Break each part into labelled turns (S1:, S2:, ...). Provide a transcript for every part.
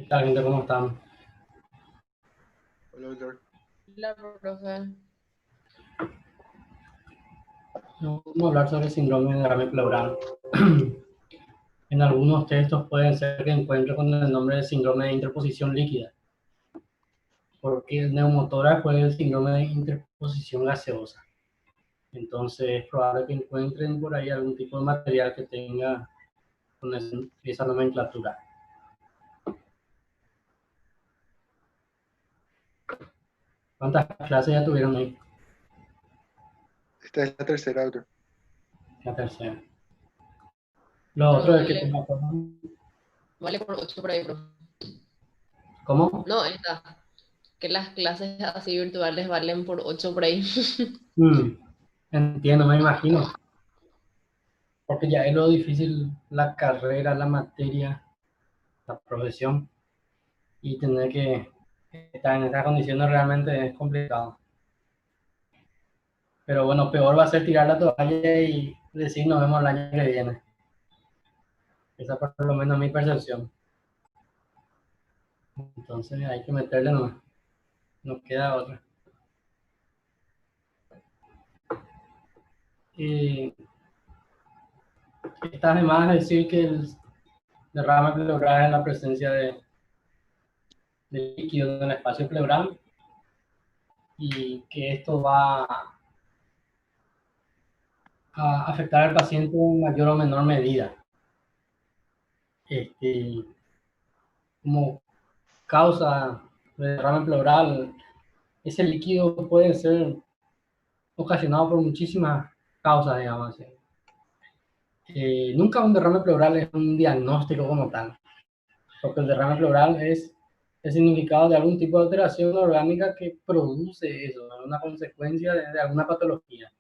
S1: ¿Qué tal, gente? ¿Cómo están?
S2: Hola, doctor.
S3: Hola, profe.
S1: Vamos a hablar sobre el síndrome de derrame pleural. En algunos textos pueden ser que encuentre con el nombre de síndrome de interposición líquida, porque el neumotórax fue el síndrome de interposición gaseosa. Entonces es probable que encuentren por ahí algún tipo de material que tenga con esa nomenclatura. ¿Cuántas clases ya tuvieron ahí?
S2: Esta es la tercera, doctor.
S1: La tercera. Lo otro es que
S3: Vale,
S1: tenga...
S3: vale por 8 por ahí, profe.
S1: ¿Cómo?
S3: No, esta. Que las clases así virtuales valen por 8 por ahí.
S1: Entiendo, me imagino. Porque ya es lo difícil la carrera, la materia, la profesión, y tener que estar en estas condiciones realmente es complicado. Pero bueno, peor va a ser tirar la toalla y decir nos vemos el año que viene. Esa por lo menos es mi percepción. Entonces hay que meterle nomás. No queda otra. Y está de más decir que el derrame pleural es la presencia de líquido en el espacio pleural y que esto va a afectar al paciente en mayor o menor medida. Como causa de derrame pleural, ese líquido puede ser ocasionado por muchísimas causas, digamos. Nunca un derrame pleural es un diagnóstico como tal, porque el derrame pleural es el significado de algún tipo de alteración orgánica que produce eso, una consecuencia de alguna patología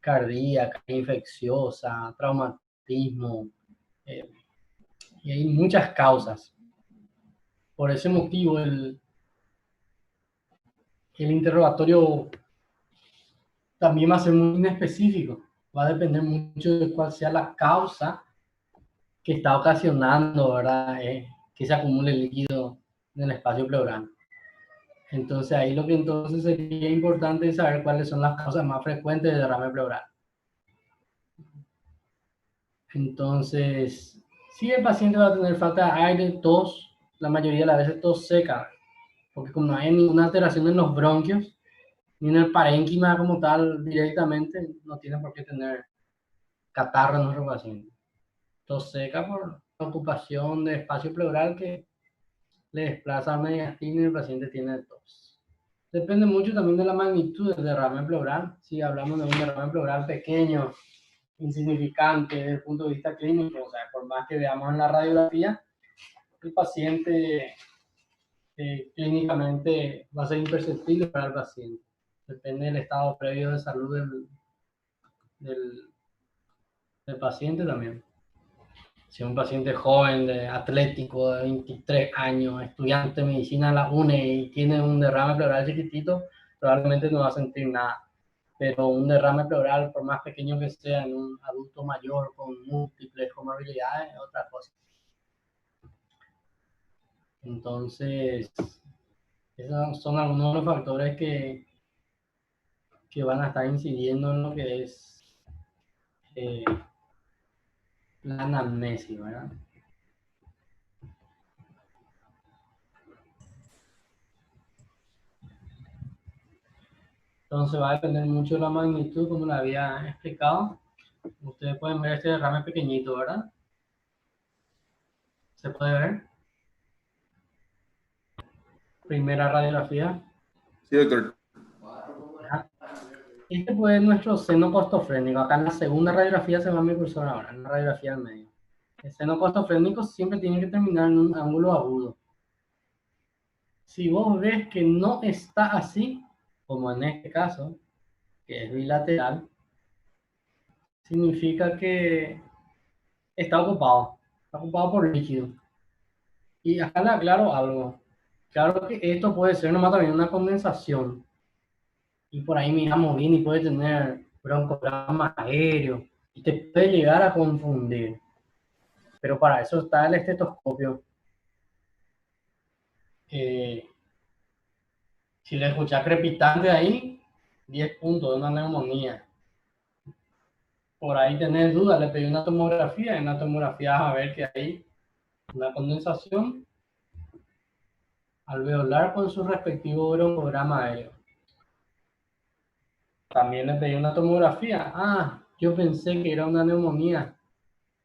S1: cardíaca, infecciosa, traumatismo, eh, y hay muchas causas. Por ese motivo, el interrogatorio también va a ser muy inespecífico. Va a depender mucho de cuál sea la causa que está ocasionando, ¿verdad? Que se acumule el líquido en el espacio pleural. Entonces ahí lo que entonces sería importante es saber cuáles son las causas más frecuentes de derrame pleural. Entonces, si el paciente va a tener falta de aire, tos, la mayoría de las veces tos seca, porque como no hay ninguna alteración en los bronquios, ni en el parénquima como tal directamente, no tiene por qué tener catarro en nuestro paciente. Tos seca por la ocupación de espacio pleural que le desplaza al mediastino y el paciente tiene tos. Depende mucho también de la magnitud del derrame pleural. Si hablamos de un derrame pleural pequeño, insignificante desde el punto de vista clínico, o sea, por más que veamos en la radiografía, el paciente clínicamente va a ser imperceptible para el paciente. Depende del estado previo de salud del paciente también. Si un paciente joven, atlético, de 23 años, estudiante de medicina en la UNE y tiene un derrame pleural chiquitito, probablemente no va a sentir nada. Pero un derrame pleural, por más pequeño que sea, en un adulto mayor con múltiples comorbilidades, es otra cosa. Entonces, esos son algunos de los factores que van a estar incidiendo en lo que es eh, la anamnesis, ¿verdad? Entonces va a depender mucho de la magnitud, como le había explicado. Ustedes pueden ver este derrame pequeñito, ¿verdad? Se puede ver. Primera radiografía.
S2: Sí, doctor.
S1: Este fue nuestro seno costofrénico. Acá en la segunda radiografía se va mi cursor ahora, en la radiografía del medio. El seno costofrénico siempre tiene que terminar en un ángulo agudo. Si vos ves que no está así, como en este caso, que es bilateral, significa que está ocupado por líquido. Y acá le aclaro algo. Claro que esto puede ser nomás también una condensación. Y por ahí miramos bien y puede tener broncograma aéreo y te puede llegar a confundir. Pero para eso está el estetoscopio. Si le escuchas crepitante ahí, 10 puntos de una neumonía. Por ahí tenés dudas, le pedí una tomografía. En la tomografía vas a ver que hay una condensación alveolar con su respectivo broncograma aéreo. También le pedí una tomografía. Ah, yo pensé que era una neumonía.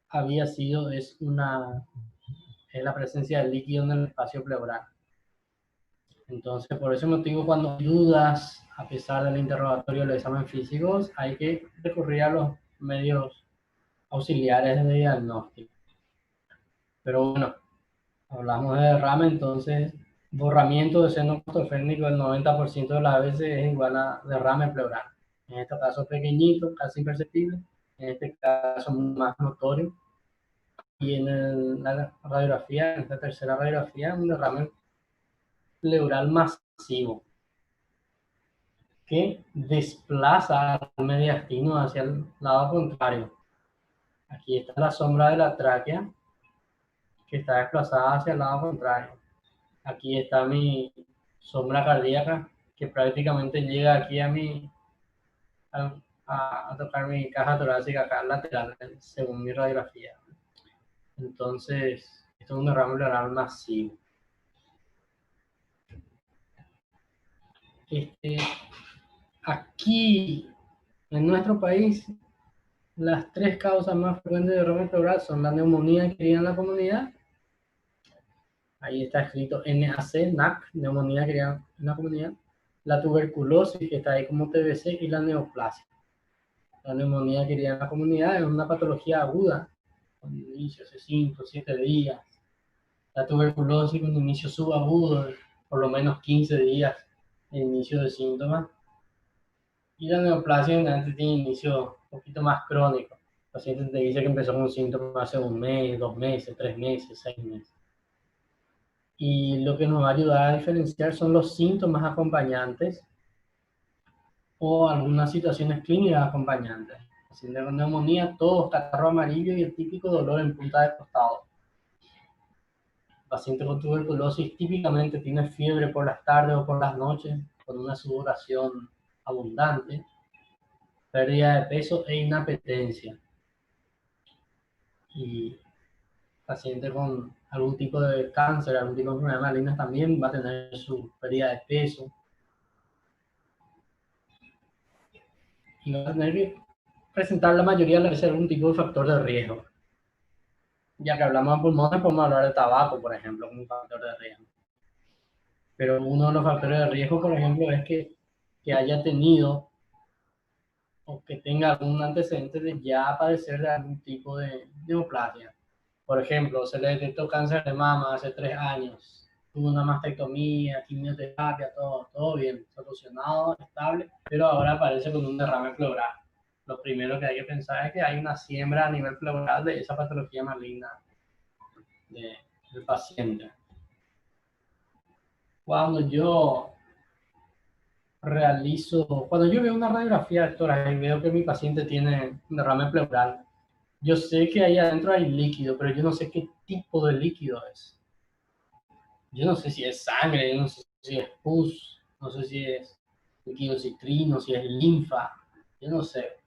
S1: Había sido, es la presencia de líquido en el espacio pleural. Entonces, por ese motivo, cuando hay dudas, a pesar del interrogatorio del examen físicos, hay que recurrir a los medios auxiliares de diagnóstico. Pero bueno, hablamos de derrame, entonces borramiento de seno costofrénico el 90% de las veces es igual a derrame pleural. En este caso pequeñito, casi imperceptible, en este caso más notorio. Y en la radiografía, en esta tercera radiografía, un derrame pleural masivo que desplaza al mediastino hacia el lado contrario. Aquí está la sombra de la tráquea que está desplazada hacia el lado contrario. Aquí está mi sombra cardíaca que prácticamente llega aquí a tocar mi caja torácica acá lateral según mi radiografía. Entonces, esto es un derrame pleural masivo. Aquí en nuestro país, las tres causas más frecuentes de derrame pleural son la neumonía adquirida en la comunidad. Ahí está escrito NAC, NAC, neumonía adquirida en la comunidad. La tuberculosis, que está ahí como TBC, y la neoplasia. La neumonía adquirida en la comunidad es una patología aguda, con inicio hace 5 o 7 días. La tuberculosis con inicio subagudo, por lo menos 15 días de inicio de síntomas. Y la neoplasia generalmente tiene inicio un poquito más crónico. El paciente te dice que empezó con síntomas hace 1 mes, 2 meses, 3 meses, 6 meses. Y lo que nos va a ayudar a diferenciar son los síntomas acompañantes o algunas situaciones clínicas acompañantes. Paciente con neumonía, todo catarro amarillo y el típico dolor en punta de costado. El paciente con tuberculosis típicamente tiene fiebre por las tardes o por las noches, con una sudoración abundante, pérdida de peso e inapetencia. Y paciente con algún tipo de cáncer, algún tipo de enfermedad maligna también va a tener su pérdida de peso. Y va a tener que presentar la mayoría de las veces algún tipo de factor de riesgo. Ya que hablamos de pulmones, podemos hablar de tabaco, por ejemplo, como un factor de riesgo. Pero uno de los factores de riesgo, por ejemplo, es que haya tenido o que tenga algún antecedente de ya padecer de algún tipo de neoplasia. Por ejemplo, se le detectó cáncer de mama hace 3 años, tuvo una mastectomía, quimioterapia, todo bien, solucionado, estable, pero ahora aparece con un derrame pleural. lo primero que hay que pensar es que hay una siembra a nivel pleural de esa patología maligna del paciente. Cuando yo veo una radiografía de tórax y veo que mi paciente tiene un derrame pleural, yo sé que ahí adentro hay líquido, pero yo no sé qué tipo de líquido es. Yo no sé si es sangre, yo no sé si es pus, no sé si es líquido citrino, si es linfa, yo no sé.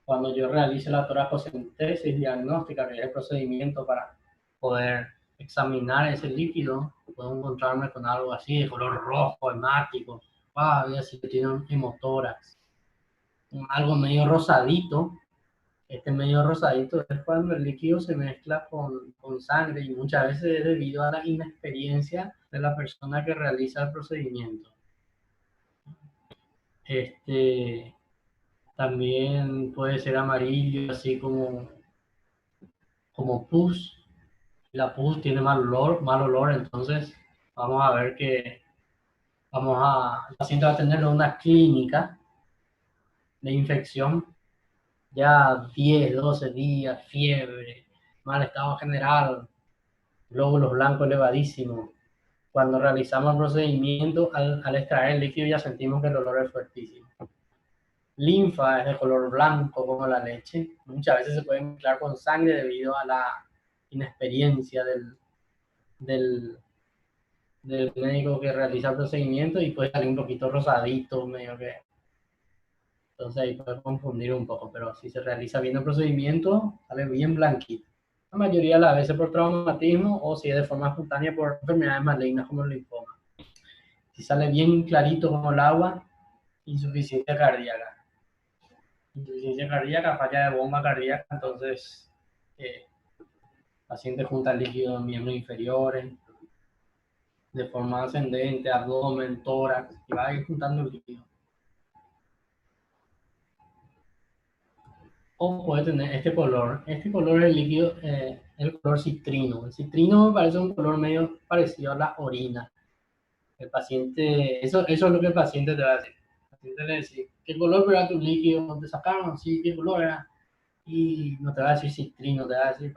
S1: Cuando yo realice la toracocentesis diagnóstica, que es el procedimiento para poder examinar ese líquido, puedo encontrarme con algo así de color rojo, hemático, voy a decir que tiene un hemotórax, algo medio rosadito. Este medio rosadito es cuando el líquido se mezcla con sangre y muchas veces es debido a la inexperiencia de la persona que realiza el procedimiento. También puede ser amarillo, así como pus. La pus tiene mal olor, entonces vamos a ver que el paciente va a tener una clínica de infección, ya 10, 12 días, fiebre, mal estado general, glóbulos blancos elevadísimos. Cuando realizamos el procedimiento, al extraer el líquido ya sentimos que el olor es fuertísimo. Linfa es de color blanco como la leche. Muchas veces se puede mezclar con sangre debido a la inexperiencia del médico que realiza el procedimiento y puede salir un poquito rosadito, medio que. Entonces ahí puede confundir un poco, pero si se realiza bien el procedimiento, sale bien blanquito. La mayoría de las veces por traumatismo o si es de forma espontánea por enfermedades malignas como el linfoma. Si sale bien clarito como el agua, insuficiencia cardíaca. Insuficiencia cardíaca, falla de bomba cardíaca, entonces paciente junta líquido en miembros inferiores, de forma ascendente, abdomen, tórax, y va a ir juntando el líquido. O puede tener este color. Este color es el líquido, el color citrino. El citrino me parece un color medio parecido a la orina. El paciente, eso es lo que el paciente te va a decir. El paciente le dice, ¿qué color era tu líquido? ¿Te sacaron? Sí, ¿qué color era? Y no te va a decir citrino, te va a decir,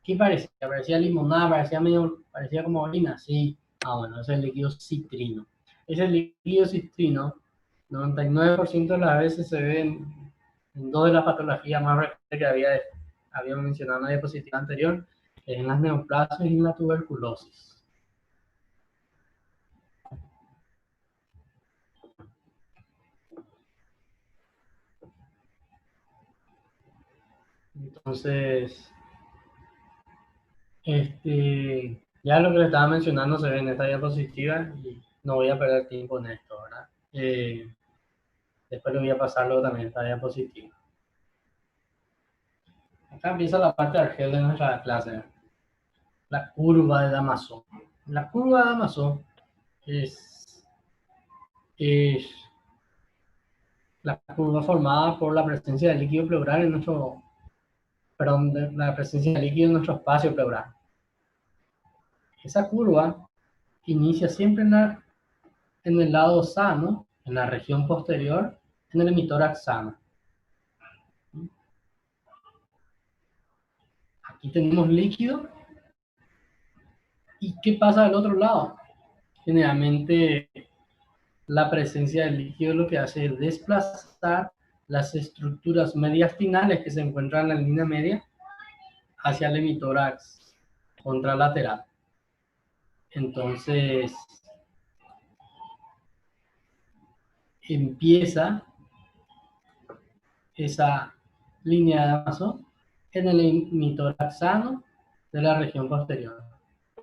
S1: ¿qué parecía? Parecía limonada, parecía como orina. Sí, bueno, ese es el líquido citrino. Ese líquido citrino, 99% de las veces se ve en dos de las patologías más frecuentes que había mencionado en la diapositiva anterior, en las neoplasias y en la tuberculosis. Entonces, ya lo que le estaba mencionando se ve en esta diapositiva y no voy a perder tiempo en esto, ¿verdad? Después le voy a pasar luego también esta diapositiva. Acá empieza la parte argel de nuestra clase, la curva de Damasón. La curva de Damasón es la curva formada por la presencia de líquido pleural en la presencia de líquido en nuestro espacio pleural. Esa curva inicia siempre en el lado sano, en la región posterior, en el hemitórax sano. Aquí tenemos líquido. ¿Y qué pasa del otro lado? Generalmente la presencia del líquido lo que hace es desplazar las estructuras mediastinales que se encuentran en la línea media hacia el hemitórax contralateral. Entonces empieza esa línea de Damasón en el hemitórax sano de la región posterior.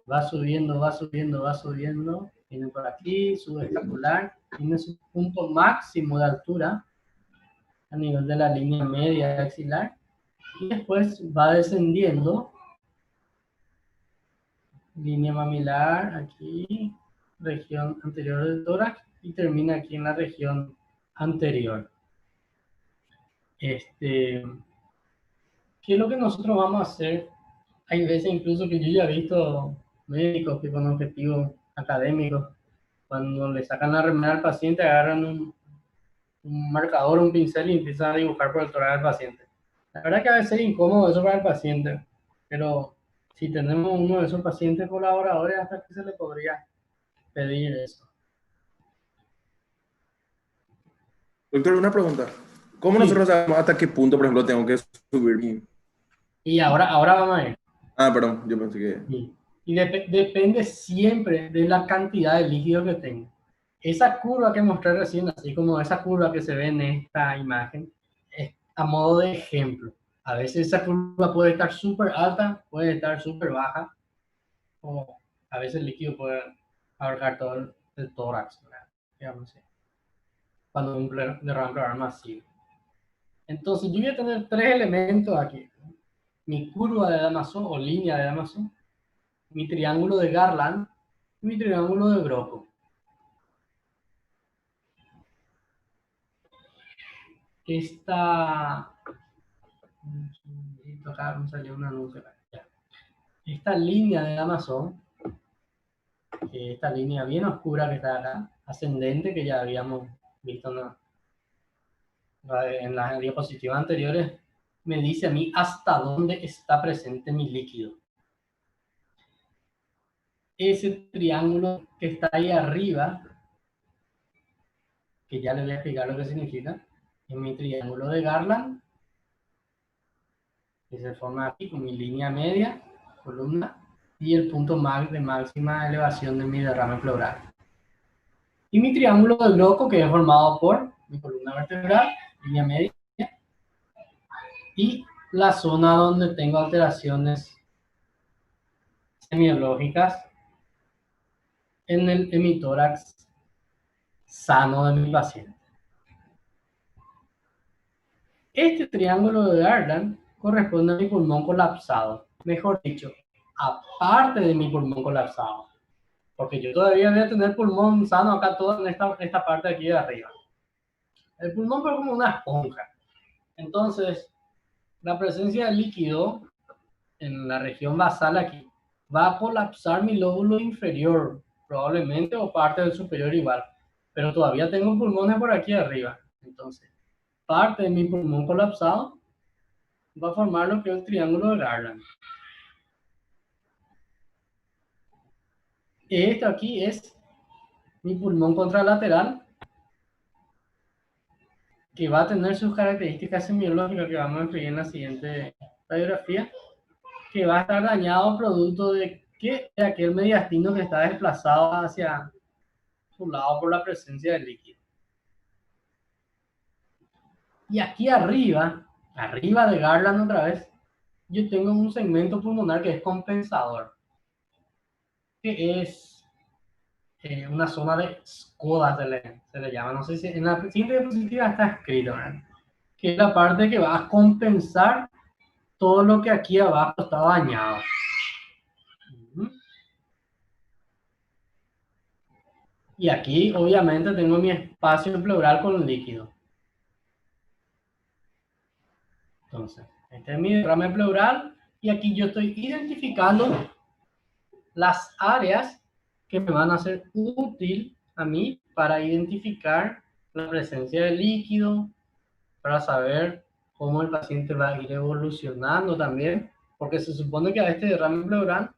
S1: Va subiendo, va subiendo, va subiendo, viene por aquí, subescapular, tiene su punto máximo de altura a nivel de la línea media axilar y después va descendiendo, línea mamilar, aquí, región anterior del tórax y termina aquí en la región anterior. ¿Qué es lo que nosotros vamos a hacer? Hay veces incluso que yo ya he visto médicos que con objetivos académicos, cuando le sacan la remera al paciente, agarran un marcador, un pincel y empiezan a dibujar por el tórax del paciente. La verdad que a veces es incómodo eso para el paciente, pero si tenemos uno de esos pacientes colaboradores, hasta que se le podría pedir eso.
S4: Doctor, una pregunta. ¿Cómo
S1: Sí.
S4: nosotros sabemos hasta qué punto, por ejemplo, tengo que subir mi...
S1: Y ahora vamos a ver.
S4: Ah, perdón, yo pensé que...
S1: Sí. Y depende siempre de la cantidad de líquido que tengo. Esa curva que mostré recién, así como esa curva que se ve en esta imagen, es a modo de ejemplo. A veces esa curva puede estar súper alta, puede estar súper baja, o a veces el líquido puede abarcar todo el tórax, ¿verdad? Digamos así, cuando un derrame pleural masivo. Entonces yo voy a tener tres elementos aquí. Mi curva de Damazón o línea de Damazón, mi triángulo de Garland y mi triángulo de Broco. Acá me salió un anuncio. Esta línea de Amazon, esta línea bien oscura que está acá, ascendente, que ya habíamos visto en las diapositivas anteriores, me dice a mí hasta dónde está presente mi líquido. Ese triángulo que está ahí arriba, que ya le voy a explicar lo que significa, es mi triángulo de Garland, que se forma aquí con mi línea media, columna, y el punto de máxima elevación de mi derrame pleural. Y mi triángulo de Broco, que es formado por mi columna vertebral, línea media, y la zona donde tengo alteraciones semiológicas en el hemitórax sano de mi paciente. Este triángulo de Garland corresponde a mi pulmón colapsado, mejor dicho, aparte de mi pulmón colapsado, porque yo todavía voy a tener pulmón sano acá todo en esta parte de aquí de arriba. El pulmón es como una esponja. Entonces, la presencia de líquido en la región basal aquí va a colapsar mi lóbulo inferior, probablemente, o parte del superior igual, pero todavía tengo pulmones por aquí arriba. Entonces, parte de mi pulmón colapsado va a formar lo que es el triángulo de Garland. Esto aquí es mi pulmón contralateral, que va a tener sus características semiológicas que vamos a escribir en la siguiente radiografía, que va a estar dañado producto de aquel mediastino que está desplazado hacia su lado por la presencia del líquido. Y aquí arriba de Garland otra vez, yo tengo un segmento pulmonar que es compensador, que es una zona de SCODA, se le llama. No sé si en la siguiente diapositiva está escrito, ¿verdad? Que es la parte que va a compensar todo lo que aquí abajo está dañado. Y aquí, obviamente, tengo mi espacio pleural con líquido. Entonces, este es mi derrame pleural y aquí yo estoy identificando las áreas que me van a ser útil a mí para identificar la presencia de líquido, para saber cómo el paciente va a ir evolucionando también, porque se supone que a este derrame pleural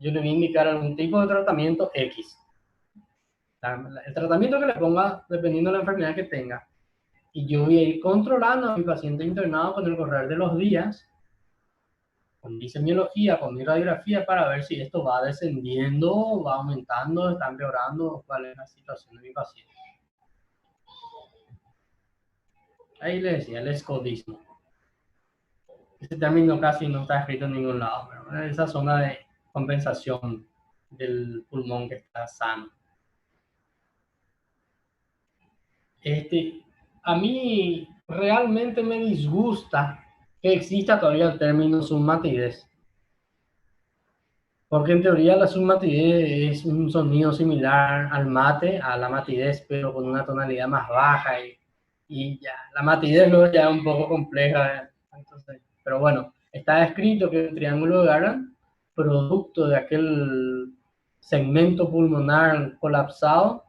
S1: yo le voy a indicar algún tipo de tratamiento X. El tratamiento que le ponga dependiendo de la enfermedad que tenga. Y yo voy a ir controlando a mi paciente internado con el correr de los días, con mi semiología, con mi radiografía, para ver si esto va descendiendo, va aumentando, está empeorando, cuál es la situación de mi paciente. Ahí le decía el escodismo. Ese término casi no está escrito en ningún lado, pero es esa zona de compensación del pulmón que está sano. A mí realmente me disgusta que exista todavía el término submatidez. Porque en teoría la submatidez es un sonido similar al mate, a la matidez, pero con una tonalidad más baja y ya, la matidez luego ya es un poco compleja. Entonces, pero bueno, está escrito que el triángulo de Garland, producto de aquel segmento pulmonar colapsado,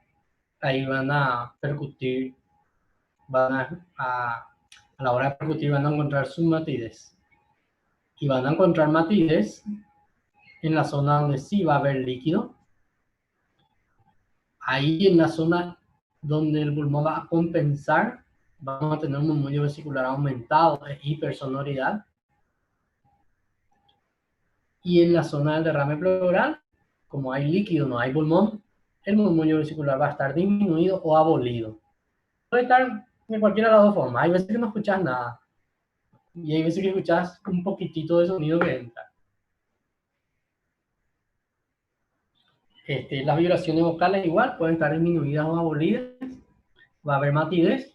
S1: ahí van a percutir van a la hora de percutir van a encontrar su matidez. Y van a encontrar matidez en la zona donde sí va a haber líquido. Ahí en la zona donde el pulmón va a compensar, vamos a tener un murmullo vesicular aumentado de hipersonoridad. Y en la zona del derrame pleural, como hay líquido, no hay pulmón, el murmullo vesicular va a estar disminuido o abolido. Puede estar de cualquiera de las dos formas. Hay veces que no escuchas nada. Y hay veces que escuchas un poquitito de sonido que entra. Las vibraciones vocales igual pueden estar disminuidas o abolidas. Va a haber matidez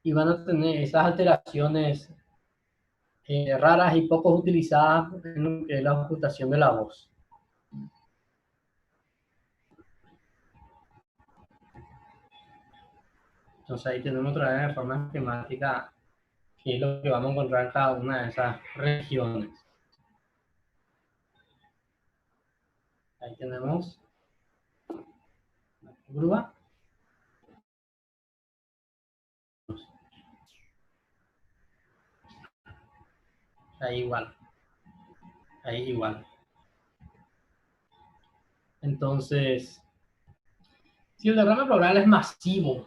S1: y van a tener esas alteraciones raras y poco utilizadas en lo que es la ocultación de la voz. Entonces ahí tenemos otra vez de forma esquemática qué es lo que vamos a encontrar en cada una de esas regiones. Ahí tenemos la curva. Ahí igual. Ahí igual. Entonces, si el derrame pleural es masivo,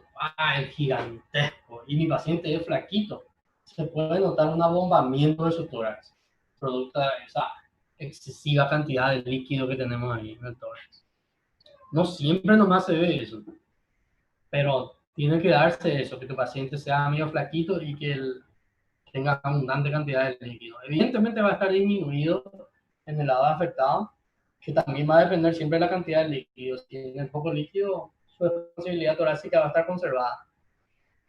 S1: es gigantesco, y mi paciente es flaquito, se puede notar un abombamiento de su tórax, producto de esa excesiva cantidad de líquido que tenemos ahí en el tórax. No siempre nomás se ve eso, pero tiene que darse eso, que tu paciente sea medio flaquito y que él tenga abundante cantidad de líquido. Evidentemente va a estar disminuido en el lado afectado, que también va a depender siempre de la cantidad de líquido. Si tiene poco líquido, su expansibilidad torácica va a estar conservada.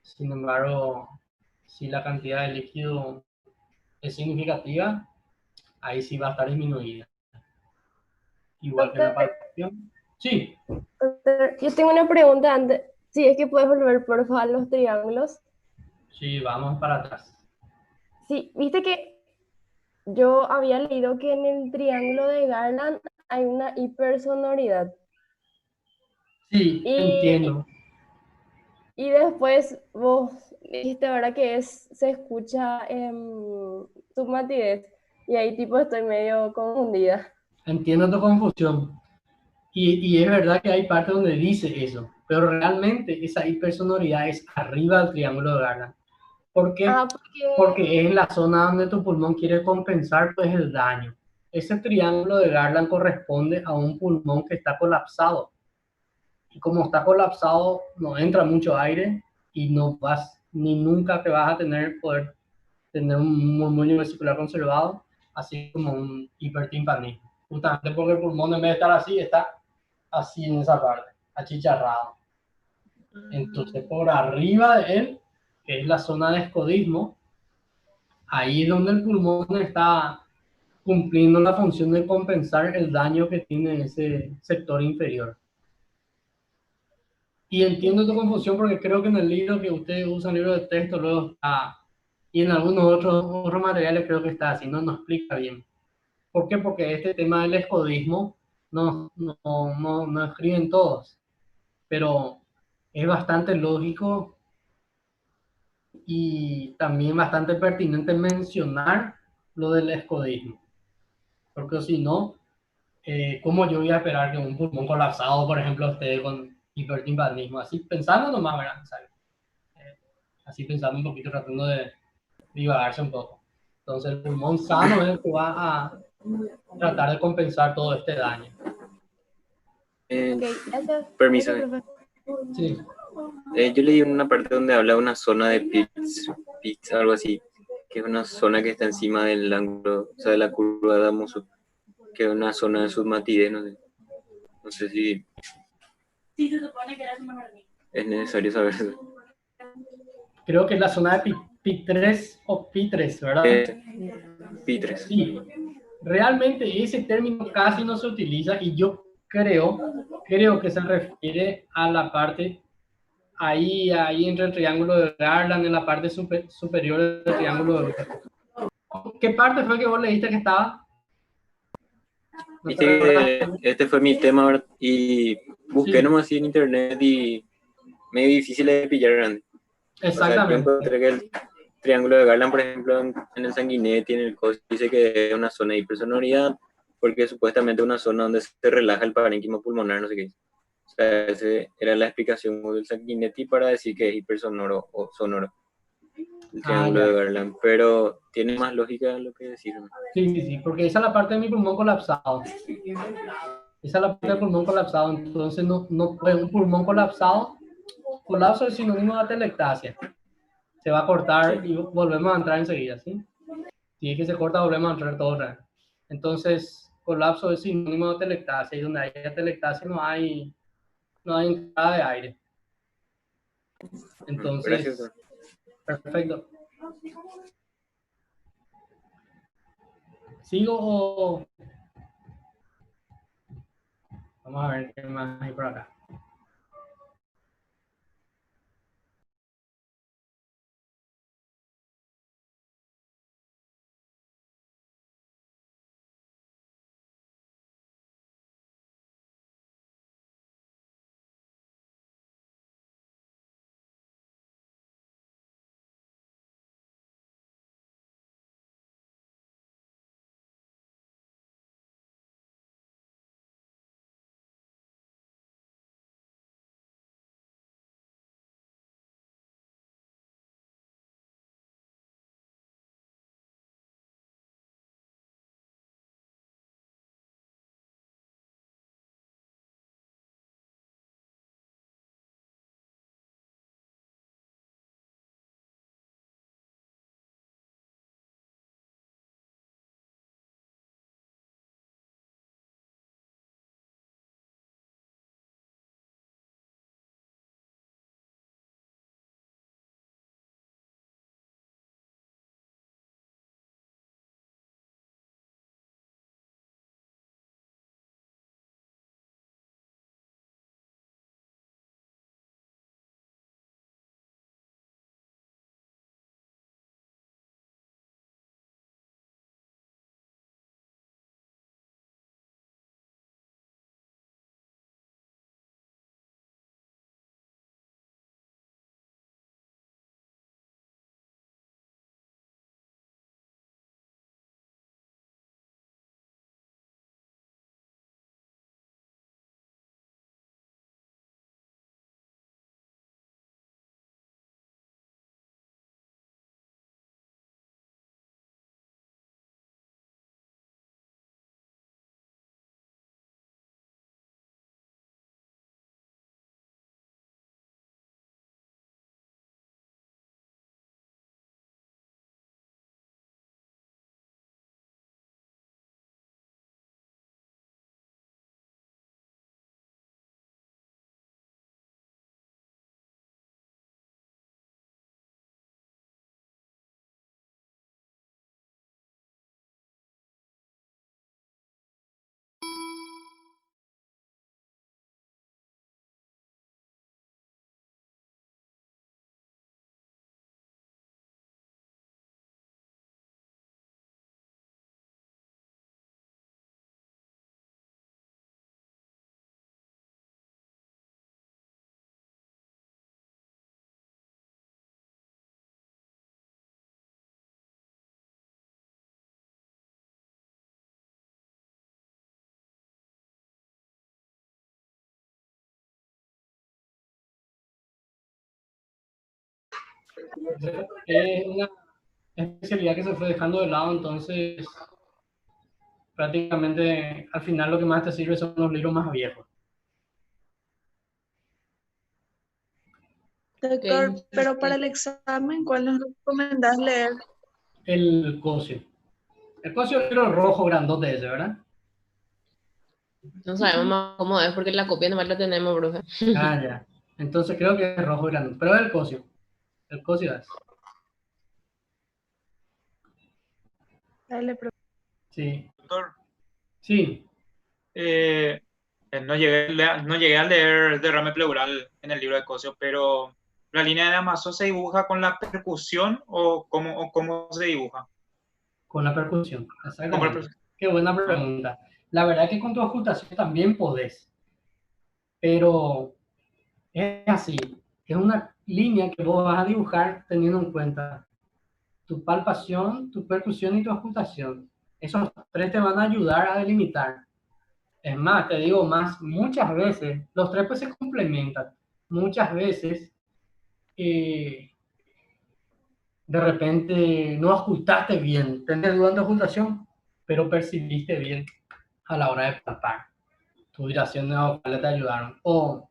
S1: Sin embargo, si la cantidad de líquido es significativa, ahí sí va a estar disminuida. Igual que en la palpación. Sí.
S5: Doctor, yo tengo una pregunta antes. Si es que puedes volver, por favor, a los triángulos.
S1: Sí, vamos para atrás.
S5: Sí, viste que yo había leído que en el triángulo de Garland hay una hipersonoridad.
S1: Sí, entiendo.
S5: Y después vos dijiste ahora que se escucha tu matidez. Y ahí tipo estoy medio confundida.
S1: Entiendo tu confusión. Y es verdad que hay partes donde dice eso, pero realmente esa hipersonoridad es arriba del triángulo de Garland. ¿Por qué? Porque es la zona donde tu pulmón quiere compensar pues, el daño. Ese triángulo de Garland corresponde a un pulmón que está colapsado. Y como está colapsado, no entra mucho aire y no vas, ni nunca te vas a poder tener un murmullo vesicular conservado, así como un hipertimpanismo. Justamente porque el pulmón en vez de estar así, está así en esa parte, achicharrado. Entonces, por arriba de él, que es la zona de escodismo, ahí es donde el pulmón está cumpliendo la función de compensar el daño que tiene ese sector inferior. Y entiendo tu confusión porque creo que en el libro que ustedes usan, el libro de texto, luego está, y en algunos otros materiales creo que está así, no explica bien. ¿Por qué? Porque este tema del escodismo no escriben todos, pero es bastante lógico y también bastante pertinente mencionar lo del escodismo, porque si no, ¿cómo yo voy a esperar que un pulmón colapsado, por ejemplo, esté con hipertimpanismo? Así pensando nomás, ¿verdad? Así pensando un poquito, tratando de divagarse un poco. Entonces el pulmón sano es el que va a tratar de compensar todo este daño.
S6: Permiso.
S1: Sí.
S6: Yo leí una parte donde habla de una zona de Pitts, algo así, que es una zona que está encima del ángulo, o sea, de la curva de Damoso, que es una zona de submatidez, no sé si es necesario saber eso.
S1: Creo que es la zona de P3 o P3, ¿verdad?
S6: P3.
S1: Sí. Realmente ese término casi no se utiliza y yo creo que se refiere a la parte ahí entre el triángulo de Garland en la parte superior del triángulo de Garland. ¿Qué parte fue que vos leíste que estaba?
S6: Este fue mi tema, ¿verdad? Y busqué nomás así en internet y medio difícil de pillar grande. O sea, yo
S1: Exactamente.
S6: encontré que el triángulo de Garland, por ejemplo, en el sanguinetti, en el COS, dice que es una zona de hipersonoridad, porque supuestamente es una zona donde se relaja el parénquima pulmonar, no sé qué. O sea, esa era la explicación del sanguinetti para decir que es hipersonoro o sonoro, el
S1: Ah,
S6: triángulo de
S1: ya.
S6: Garland, pero tiene más lógica lo que decir.
S1: Sí, sí, sí, porque esa es la parte de mi pulmón colapsado. Esa es la parte del pulmón colapsado. Entonces, no, pues, un pulmón colapsado, colapso es sinónimo de atelectasia. Se va a cortar
S6: Sí.
S1: y volvemos a entrar enseguida, ¿sí? Si es que se corta, volvemos a entrar todo otra vez. Entonces, colapso es sinónimo de atelectasia y donde hay atelectasia no hay entrada de aire.
S6: Gracias,
S1: Entonces,
S6: doctor.
S1: perfecto. ¿Sigo o...? Vamos a ver qué más hay por acá. Es una especialidad que se fue dejando de lado, entonces prácticamente al final lo que más te sirve son los libros más viejos.
S7: Doctor,
S3: Ok.
S7: pero para el examen, ¿cuál nos recomendás leer?
S1: El Cosio. El Cosio es el libro rojo grandote ese, ¿verdad?
S3: No sabemos más cómo es porque la copia nomás la tenemos, profe.
S1: Ah, ya. Entonces creo que es rojo grandote, pero es el Cosio. El Cosio es.
S7: Dale,
S1: Sí.
S8: Doctor,
S1: Sí.
S8: no llegué a leer derrame pleural en el libro de Cosio, pero ¿la línea de Amazo se dibuja con la percusión o cómo se dibuja?
S1: Con la percusión,
S8: Con la
S1: exactamente. Qué buena pregunta. La verdad es que con tu ocultación también podés, pero es así. es una línea que vos vas a dibujar teniendo en cuenta tu palpación, tu percusión y tu ocultación. Esos tres te van a ayudar a delimitar. Es más, te digo más, muchas veces, los tres pues se complementan. Muchas veces, de repente, no ocultaste bien, tenés duda de ocultación, pero percibiste bien a la hora de palpar. Tu dirección de vocales te ayudaron. O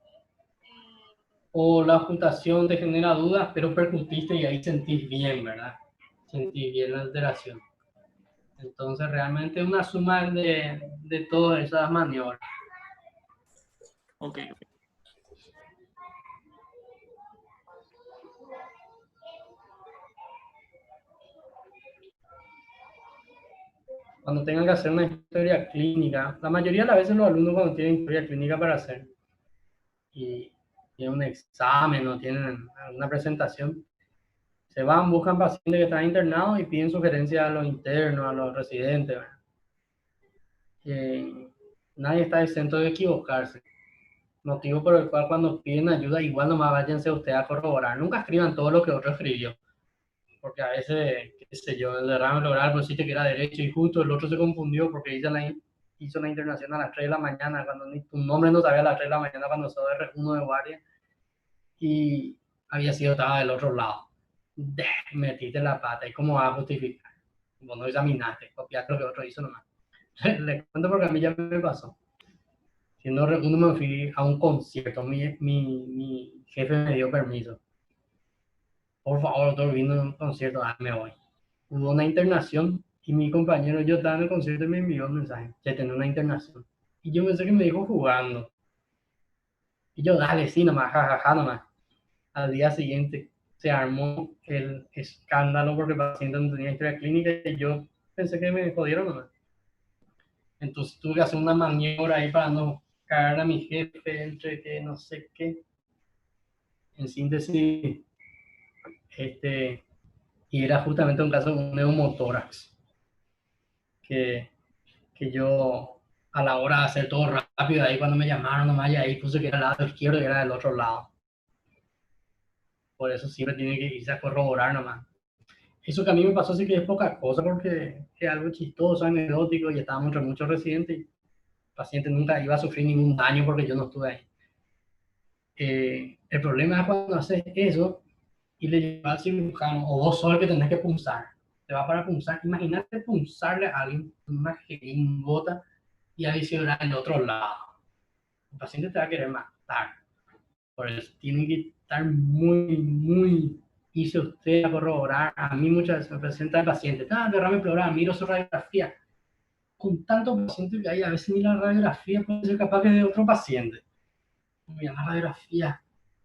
S1: la ocultación te genera dudas, pero percutiste y ahí sentís bien, ¿verdad? Sentís bien la alteración. Entonces, realmente es una suma de todas esas maniobras.
S8: Ok, ok.
S1: Cuando tengan que hacer una historia clínica, la mayoría de las veces los alumnos cuando tienen historia clínica para hacer y tienen un examen o tienen una presentación, se van, buscan pacientes que están internados y piden sugerencias a los internos, a los residentes. Nadie está exento de equivocarse. Motivo por el cual cuando piden ayuda, igual nomás váyanse ustedes a corroborar. Nunca escriban todo lo que otro escribió. Porque a veces, qué sé yo, el derrame pleural pusiste que era derecho y justo el otro se confundió porque hizo la internación a las 3 de la mañana, cuando ni tu nombre no sabía a las 3 de la mañana cuando sos R1 de guardia y estaba del otro lado. Metiste la pata y cómo vas a justificar. Vos no examinaste, copiaste lo que otro hizo nomás. Les cuento porque a mí ya me pasó. Siendo R1 me fui a un concierto, mi jefe me dio permiso. Por favor, doctor, vino a un concierto, me voy. Hubo una internación y mi compañero, yo estaba en el concierto y me envió un mensaje, ya tenía una internación. Y yo pensé que me dijo jugando. Y yo, dale, sí, nomás, jajaja, nomás. Al día siguiente se armó el escándalo porque el paciente no tenía historia clínica y yo pensé que me jodieron nomás. Entonces tuve que hacer una maniobra ahí para no cagar a mi jefe entre que no sé qué. En síntesis, y era justamente un caso de un neumotórax. Que yo a la hora de hacer todo rápido, ahí cuando me llamaron nomás, y ahí puse que era el lado izquierdo y era del otro lado. Por eso siempre tiene que irse a corroborar nomás. Eso que a mí me pasó sí que es poca cosa porque es algo chistoso, anecdótico y estábamos entre muchos residentes y el paciente nunca iba a sufrir ningún daño porque yo no estuve ahí. El problema es cuando haces eso y le llevas al cirujano o vos sos el que tenés que punzar. Te va para punzar. Imagínate punzarle a alguien con una jeringota y adicionar el otro lado. El paciente te va a querer matar. Por eso tiene que estar muy, irse usted a corroborar. A mí muchas veces me presenta el paciente, derrame pleural, miro su radiografía. Con tantos pacientes que hay, a veces ni la radiografía puede ser capaz que de otro paciente. Mira la radiografía.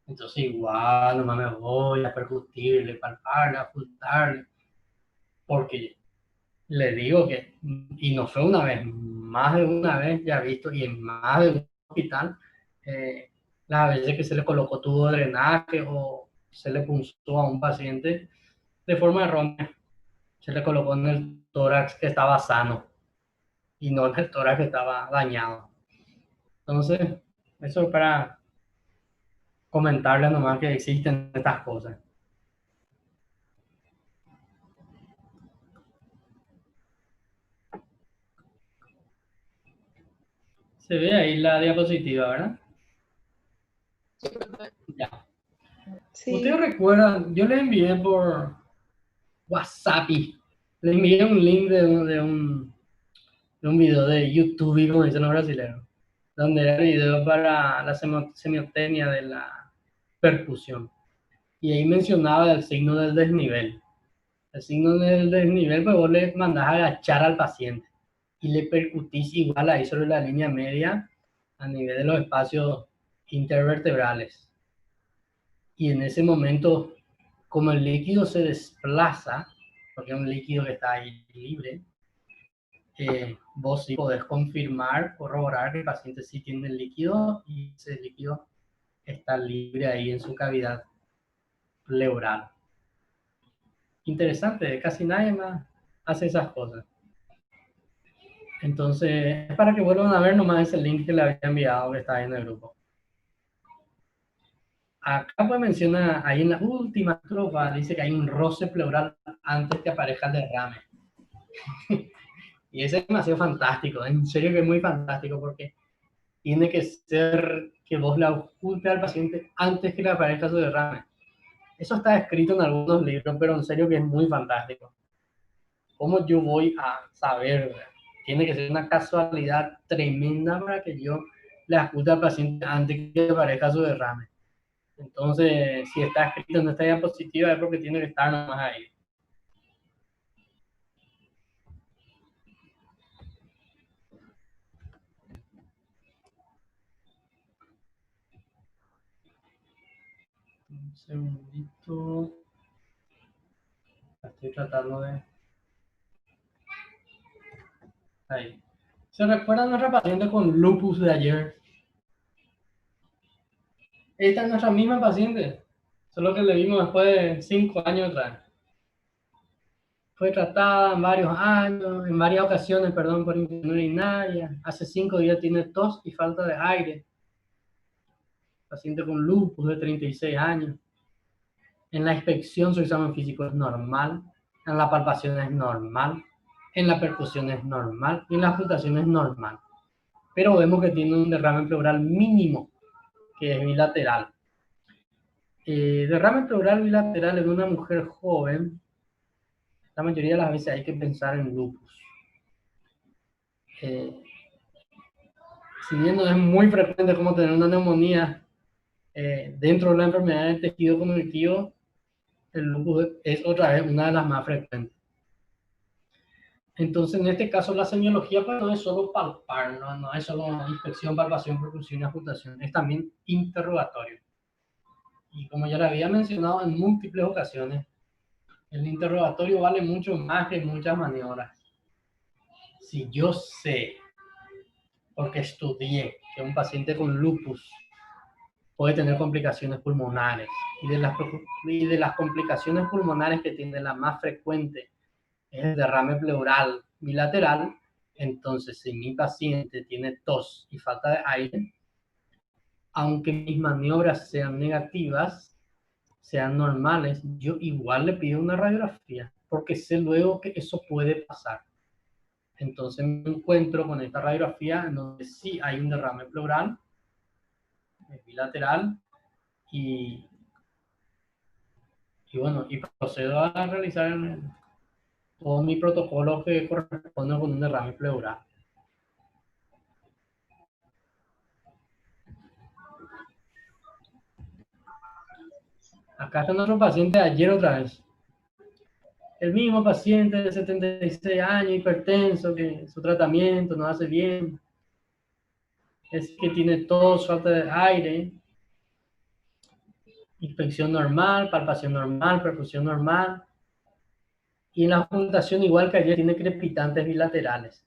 S1: Entonces igual, nomás me voy a percutirle, palparle, a ocultarle. Porque le digo que, y no fue una vez, más de una vez ya he visto, y en más de un hospital, las veces que se le colocó tubo de drenaje o se le punzó a un paciente de forma errónea. Se le colocó en el tórax que estaba sano y no en el tórax que estaba dañado. Entonces, eso es para comentarles nomás que existen estas cosas. Se ve ahí la diapositiva, ¿verdad? Ya.
S7: Sí.
S1: Ustedes recuerdan, yo les envié por WhatsApp, les envié un link de un video de YouTube, como dicen los brasileños, donde era el video para la semiotecnia de la percusión. Y ahí mencionaba el signo del desnivel. El signo del desnivel, pues vos le mandás a agachar al paciente y le percutís igual ahí sobre la línea media a nivel de los espacios intervertebrales. Y en ese momento, como el líquido se desplaza, porque es un líquido que está ahí libre, vos sí podés confirmar, corroborar que el paciente sí tiene el líquido y ese líquido está libre ahí en su cavidad pleural. Interesante, casi nadie más hace esas cosas. Entonces, es para que vuelvan a ver nomás ese link que le había enviado que está ahí en el grupo. Acá pues menciona, ahí en la última estrofa, dice que hay un roce pleural antes que aparezca el derrame. Y ese es demasiado fantástico, en serio que es muy fantástico, porque tiene que ser que vos le ocultes al paciente antes que le aparezca su derrame. Eso está escrito en algunos libros, pero en serio que es muy fantástico. ¿Cómo yo voy a saber? Tiene que ser una casualidad tremenda para que yo le oculte al paciente antes que aparezca su derrame. Entonces, si está escrito en esta diapositiva es porque tiene que estar nomás ahí. Un segundito. Estoy tratando de... Ahí. ¿Se recuerdan nuestra paciente con lupus de ayer? Esta es nuestra misma paciente, solo que le vimos después de 5 años atrás. Fue tratada en varios años, en varias ocasiones, perdón, por infección urinaria. Hace 5 días tiene tos y falta de aire. Paciente con lupus de 36 años. En la inspección su examen físico es normal, en la palpación es normal, en la percusión es normal y en la ocultación es normal. Pero vemos que tiene un derrame pleural mínimo, que es bilateral. Derrame pleural bilateral en una mujer joven, la mayoría de las veces hay que pensar en lupus. Si bien no es muy frecuente como tener una neumonía dentro de la enfermedad del tejido conectivo, el lupus es otra vez una de las más frecuentes. Entonces, en este caso, la semiología pues, no es solo palpar, no es solo inspección, palpación, percusión y ocultación, es también interrogatorio. Y como ya lo había mencionado en múltiples ocasiones, el interrogatorio vale mucho más que muchas maniobras. Si yo sé, porque estudié, que un paciente con lupus puede tener complicaciones pulmonares, y de las complicaciones pulmonares que tiene la más frecuente es el derrame pleural bilateral, entonces si mi paciente tiene tos y falta de aire, aunque mis maniobras sean negativas, sean normales, yo igual le pido una radiografía, porque sé luego que eso puede pasar. Entonces me encuentro con esta radiografía en donde sí hay un derrame pleural bilateral y bueno, y procedo a realizar todo mi protocolo que corresponde con un derrame pleural. Acá está nuestro paciente de ayer otra vez. El mismo paciente de 76 años, hipertenso, que su tratamiento no hace bien. Es que tiene tos, falta de aire. Inspección normal, palpación normal, perfusión normal. Y en la ocultación, igual que ayer, tiene crepitantes bilaterales.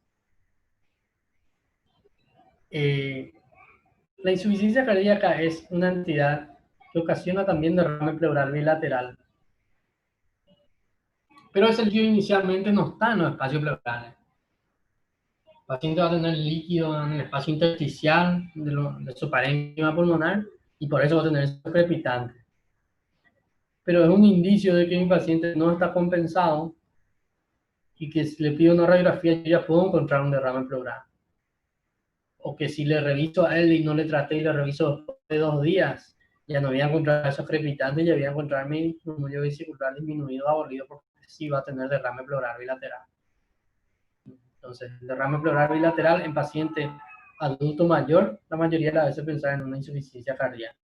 S1: La insuficiencia cardíaca es una entidad que ocasiona también derrame pleural bilateral. Pero ese líquido inicialmente no está en los espacios pleurales. El paciente va a tener líquido en el espacio intersticial de su parénquima pulmonar y por eso va a tener esos crepitantes. Pero es un indicio de que mi paciente no está compensado y que si le pido una radiografía yo ya puedo encontrar un derrame pleural. O que si le reviso a él y no le traté y le reviso después de 2 días, ya no voy a encontrar esos crepitantes, ya voy a encontrar mi flujo vesicular disminuido, abolido, porque sí va a tener derrame pleural bilateral. Entonces, el derrame pleural bilateral en paciente adulto mayor, la mayoría de las veces pensar en una insuficiencia cardíaca.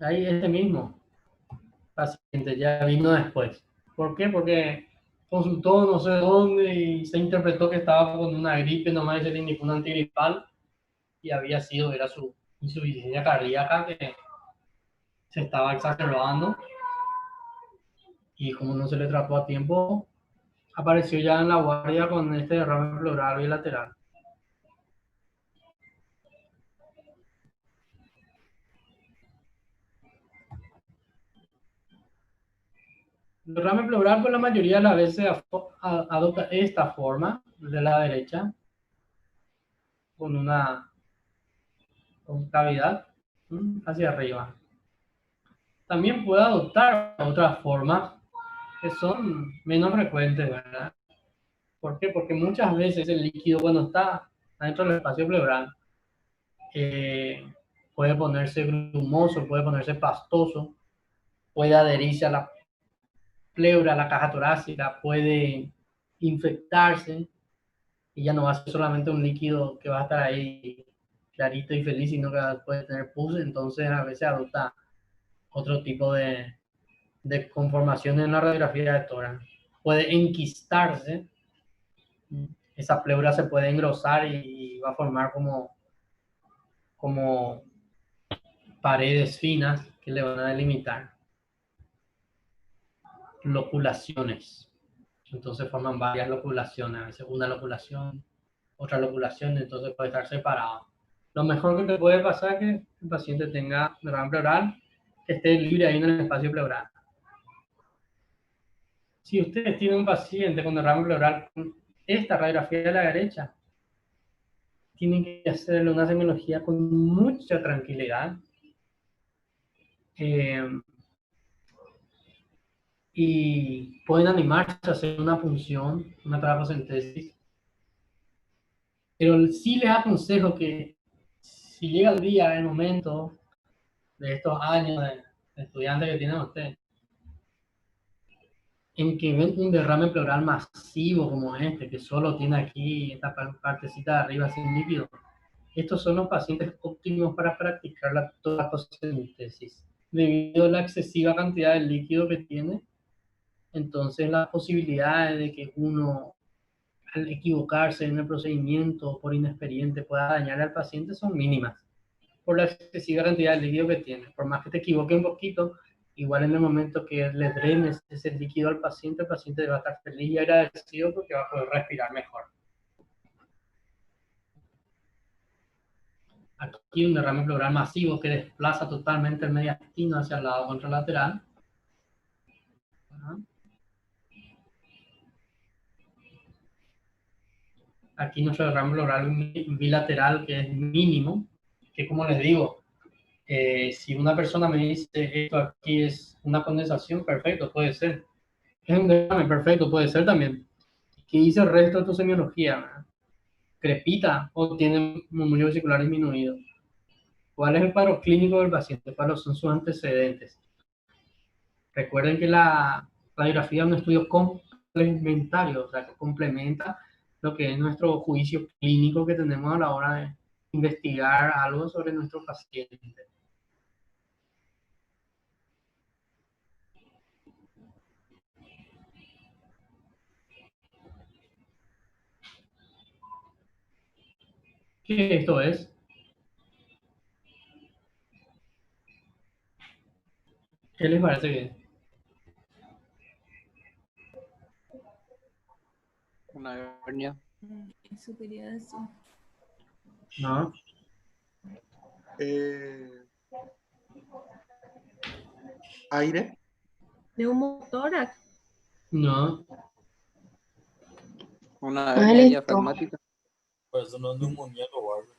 S1: Ahí este mismo paciente ya vino después. ¿Por qué? Porque consultó no sé dónde y se interpretó que estaba con una gripe, nomás y se le indicó un antigripal y era su insuficiencia cardíaca que se estaba exacerbando y como no se le trató a tiempo, apareció ya en la guardia con este derrame pleural bilateral. El derrame pleural, pues la mayoría de las veces adopta esta forma de la derecha, con una concavidad hacia arriba. También puede adoptar otras formas que son menos frecuentes, ¿verdad? ¿Por qué? Porque muchas veces el líquido cuando está dentro del espacio pleural puede ponerse grumoso, puede ponerse pastoso, puede adherirse a la pleura, a la caja torácica, puede infectarse y ya no va a ser solamente un líquido que va a estar ahí clarito y feliz, sino que puede tener pus, entonces a veces adopta otro tipo de conformaciones en la radiografía de tórax. Puede enquistarse, esa pleura se puede engrosar y va a formar como paredes finas que le van a delimitar. Loculaciones. Entonces forman varias loculaciones, a veces una loculación, otra loculación, entonces puede estar separado. Lo mejor que te puede pasar es que el paciente tenga derrame pleural, que esté libre ahí en el espacio pleural. Si ustedes tienen un paciente con derrame pleural con esta radiografía de la derecha, tienen que hacerle una semiología con mucha tranquilidad. Y pueden animarse a hacer una punción, una trafocentesis. Pero sí les aconsejo que si llega el día, el momento de estos años de estudiantes que tienen ustedes, en que ven un derrame pleural masivo como este, que solo tiene aquí esta partecita de arriba sin líquido, estos son los pacientes óptimos para practicar la toracocentesis. Debido a la excesiva cantidad de líquido que tiene, entonces las posibilidades de que uno, al equivocarse en el procedimiento por inexperiente, pueda dañar al paciente son mínimas, por la excesiva cantidad de líquido que tiene. Por más que te equivoque un poquito, igual en el momento que le drenes ese líquido al paciente, el paciente va a estar feliz y agradecido porque va a poder respirar mejor. Aquí un derrame pleural masivo que desplaza totalmente el mediastino hacia el lado contralateral. Aquí nuestro derrame pleural bilateral que es mínimo, que como les digo, si una persona me dice esto aquí es una condensación, perfecto, puede ser. Es un derrame, perfecto, puede ser también. ¿Qué dice el resto de tu semiología? ¿Crepita o tiene murmullo vesicular disminuido? ¿Cuál es el cuadro clínico del paciente? ¿Cuáles son sus antecedentes? Recuerden que la radiografía es un estudio complementario, o sea, que complementa lo que es nuestro juicio clínico que tenemos a la hora de investigar algo sobre nuestro paciente. ¿Qué esto es? ¿Qué les parece que es?
S2: Una hernia.
S9: Eso quería decir.
S1: No.
S2: Aire.
S9: Neumotórax.
S1: No.
S2: Una hernia diafragmática.
S10: Pues eso no es neumonía, lo guardo.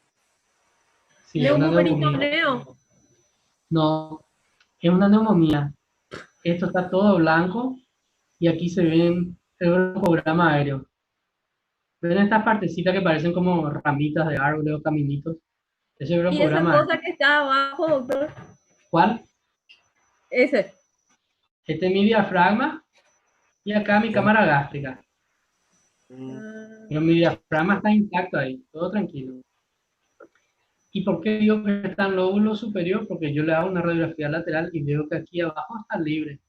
S1: Sí, es una neumonía.
S9: Neumoperitoneo.
S1: No, es una neumonía. Esto está todo blanco y aquí se ven el broncograma aéreo. ¿Ven estas partecitas que parecen como ramitas de árboles o caminitos? Ese
S9: Y esa
S1: broncograma.
S9: cosa que está abajo, doctor.
S1: ¿Cuál?
S9: Ese.
S1: Este es mi diafragma y acá mi cámara gástrica. Pero mi diafragma está intacto ahí, todo tranquilo. ¿Y por qué digo que está en lóbulo superior? Porque yo le hago una radiografía lateral y veo que aquí abajo está libre.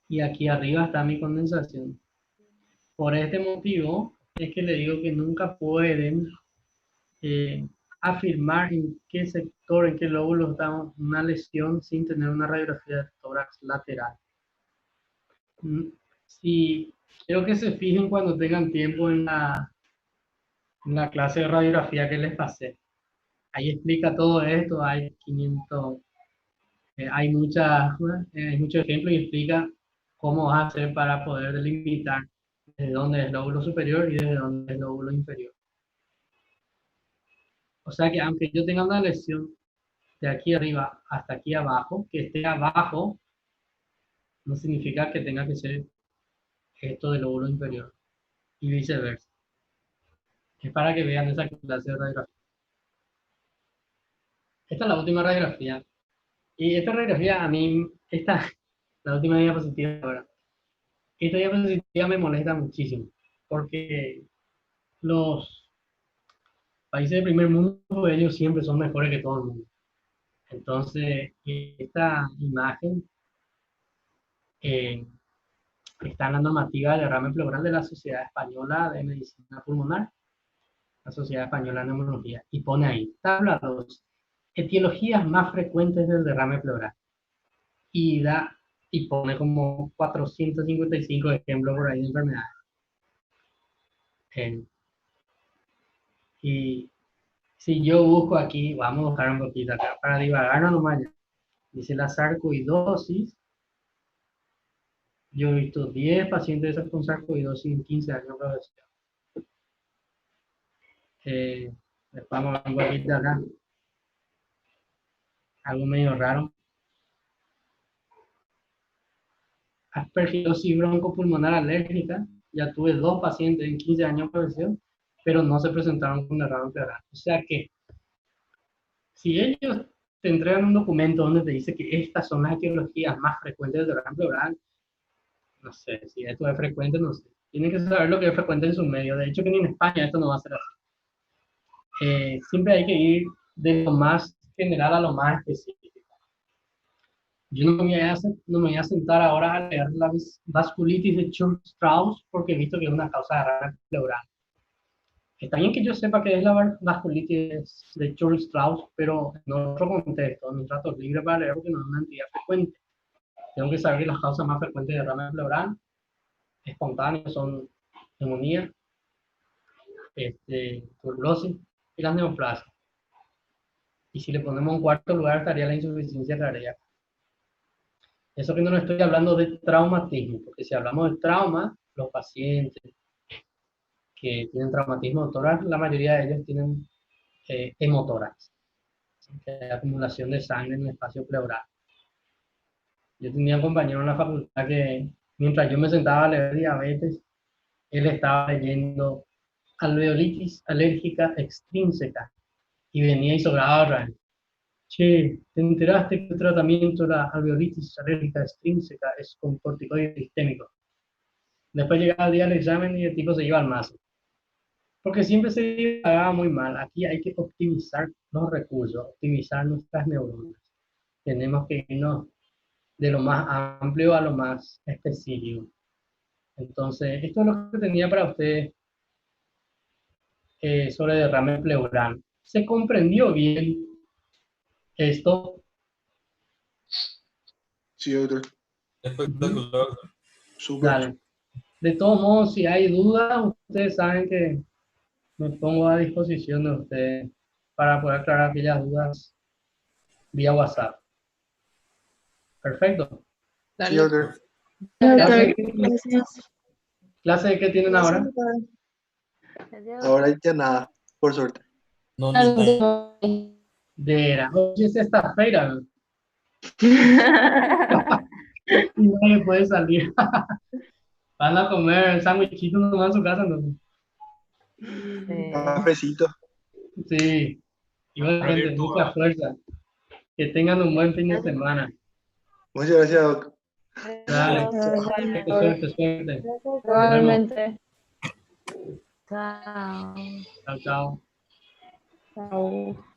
S1: Y aquí arriba está mi condensación. Por este motivo es que le digo que nunca pueden afirmar en qué sector, en qué lóbulo está una lesión sin tener una radiografía de tórax lateral. Si quiero que se fijen cuando tengan tiempo en la clase de radiografía que les pasé. Ahí explica todo esto, hay 500, hay muchos ejemplos y explica cómo vas a hacer para poder delimitar desde dónde es el lóbulo superior y desde dónde es el lóbulo inferior. O sea que aunque yo tenga una lesión de aquí arriba hasta aquí abajo, que esté abajo, no significa que tenga que ser esto del lóbulo inferior y viceversa. Es para que vean esa clase de radiografía. Esta es la última radiografía. Y esta radiografía a mí, la última diapositiva ahora. Esta diapositiva me molesta muchísimo, porque los países de primer mundo, ellos siempre son mejores que todo el mundo. Entonces, esta imagen está en la normativa de derrame pleural de la Sociedad Española de Medicina Pulmonar, la Sociedad Española de Neumología, y pone ahí, tabla 2, etiologías más frecuentes del derrame pleural. Y pone como 455 ejemplos por ahí de enfermedades. Y si yo busco aquí, vamos a buscar un poquito acá, para divagarnos nomás ya. Dice la sarcoidosis. Yo he visto 10 pacientes con sarcoidosis en 15 años de profesión. Después vamos a ver un poquito acá. Algo medio raro. Aspergillosis broncopulmonar alérgica. Ya tuve 2 pacientes en 15 años de profesión, pero no se presentaron con derrame pleural. O sea que, si ellos te entregan un documento donde te dice que estas son las etiologías más frecuentes del derrame pleural, no sé, si esto es frecuente, no sé. Tienen que saber lo que es frecuente en su medio. De hecho, que ni en España esto no va a ser así. Siempre hay que ir de lo más general a lo más específico. Yo no me voy a sentar ahora a leer la vasculitis de Church-Strauss porque he visto que es una causa de derrame pleural. Está bien que yo sepa que es la vasculitis de Church-Strauss, pero en otro contexto, en mis ratos libres para leer porque no es una entidad frecuente. Tengo que saber que las causas más frecuentes de derrame pleural espontáneos son neumonía, tuberculosis y las neoplasias. Y si le ponemos en cuarto lugar estaría la insuficiencia cardíaca. Eso que no estoy hablando de traumatismo, porque si hablamos de trauma, los pacientes que tienen traumatismo de tórax, la mayoría de ellos tienen hemotórax, acumulación de sangre en el espacio pleural. Yo tenía un compañero en la facultad que mientras yo me sentaba a leer diabetes, él estaba leyendo alveolitis alérgica extrínseca y venía y sobraba otra vez. Che, ¿te enteraste que el tratamiento de la alveolitis alérgica extrínseca es con corticoide sistémico? Después llegaba el día del examen y el tipo se iba al mazo. Porque siempre se pagaba muy mal. Aquí hay que optimizar los recursos, optimizar nuestras neuronas. Tenemos que irnos de lo más amplio a lo más específico. Entonces, esto es lo que tenía para ustedes sobre derrame pleural. ¿Se comprendió bien esto?
S2: Sí, doctor.
S10: Espectacular.
S2: Súper.
S1: Dale. De todos modos, si hay dudas, ustedes saben que me pongo a disposición de ustedes para poder aclarar aquellas dudas vía WhatsApp. Perfecto.
S2: Sí, doctor.
S1: ¿Clase,
S5: Gracias.
S1: clase de qué tienen ahora?
S2: Ahora ya nada, por suerte.
S10: No, ni
S1: Oye, es esta feira. Y nadie puede salir. Van a comer sándwichitos nomás en su casa, entonces.
S2: Cafecito.
S1: Sí. Igualmente, mucha fuerza. Que tengan un buen fin de semana.
S2: Muchas gracias, doc.
S1: Dale. Suerte.
S5: Igualmente.
S9: Chao.
S1: Chao, chao.
S5: Chao.